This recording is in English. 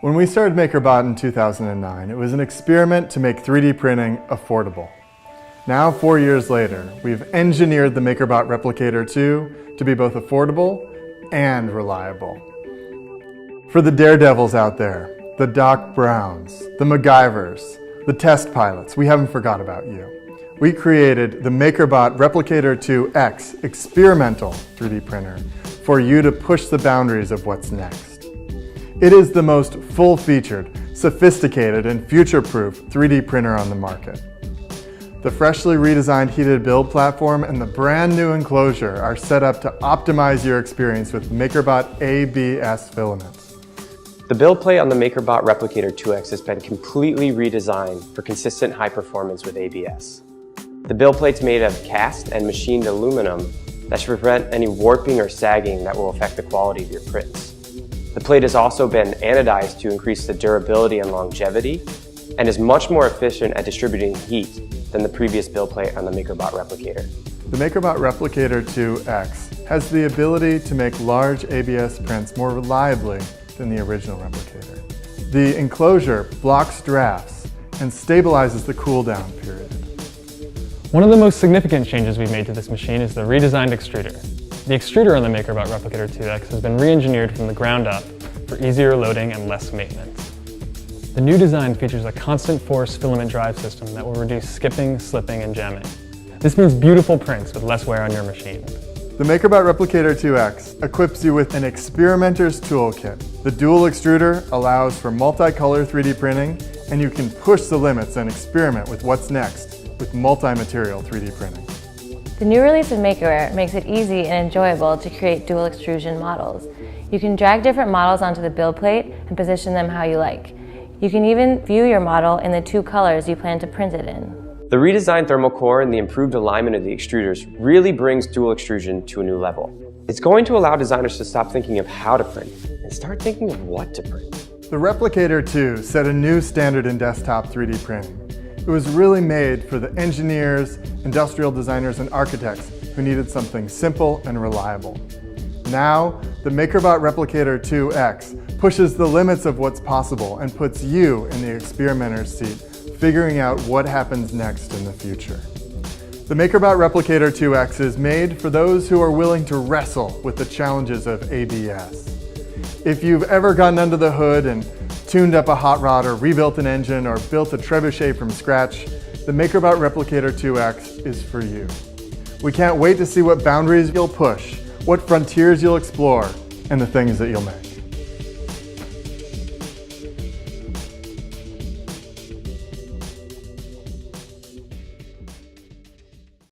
When we started MakerBot in 2009, it was an experiment to make 3D printing affordable. Now, 4 years later, we've engineered the MakerBot Replicator 2 to be both affordable and reliable. For the daredevils out there, the Doc Browns, the MacGyvers, the test pilots, we haven't forgot about you. We created the MakerBot Replicator 2X experimental 3D printer for you to push the boundaries of what's next. It is the most full-featured, sophisticated, and future-proof 3D printer on the market. The freshly redesigned heated build platform and the brand new enclosure are set up to optimize your experience with MakerBot ABS filaments. The build plate on the MakerBot Replicator 2X has been completely redesigned for consistent high performance with ABS. The build plate's made of cast and machined aluminum that should prevent any warping or sagging that will affect the quality of your prints. The plate has also been anodized to increase the durability and longevity and is much more efficient at distributing heat than the previous build plate on the MakerBot Replicator. The MakerBot Replicator 2X has the ability to make large ABS prints more reliably than the original Replicator. The enclosure blocks drafts and stabilizes the cool down period. One of the most significant changes we've made to this machine is the redesigned extruder. The extruder on the MakerBot Replicator 2X has been re-engineered from the ground up for easier loading and less maintenance. The new design features a constant force filament drive system that will reduce skipping, slipping, and jamming. This means beautiful prints with less wear on your machine. The MakerBot Replicator 2X equips you with an experimenter's toolkit. The dual extruder allows for multicolor 3D printing, and you can push the limits and experiment with what's next with multi-material 3D printing. The new release of MakerBot makes it easy and enjoyable to create dual extrusion models. You can drag different models onto the build plate and position them how you like. You can even view your model in the two colors you plan to print it in. The redesigned thermal core and the improved alignment of the extruders really brings dual extrusion to a new level. It's going to allow designers to stop thinking of how to print and start thinking of what to print. The Replicator 2 set a new standard in desktop 3D printing. It was really made for the engineers, industrial designers, and architects who needed something simple and reliable. Now, the MakerBot Replicator 2X pushes the limits of what's possible and puts you in the experimenter's seat, figuring out what happens next in the future. The MakerBot Replicator 2X is made for those who are willing to wrestle with the challenges of ABS. If you've ever gotten under the hood and tuned up a hot rod or rebuilt an engine or built a trebuchet from scratch, the MakerBot Replicator 2X is for you. We can't wait to see what boundaries you'll push, what frontiers you'll explore, and the things that you'll make.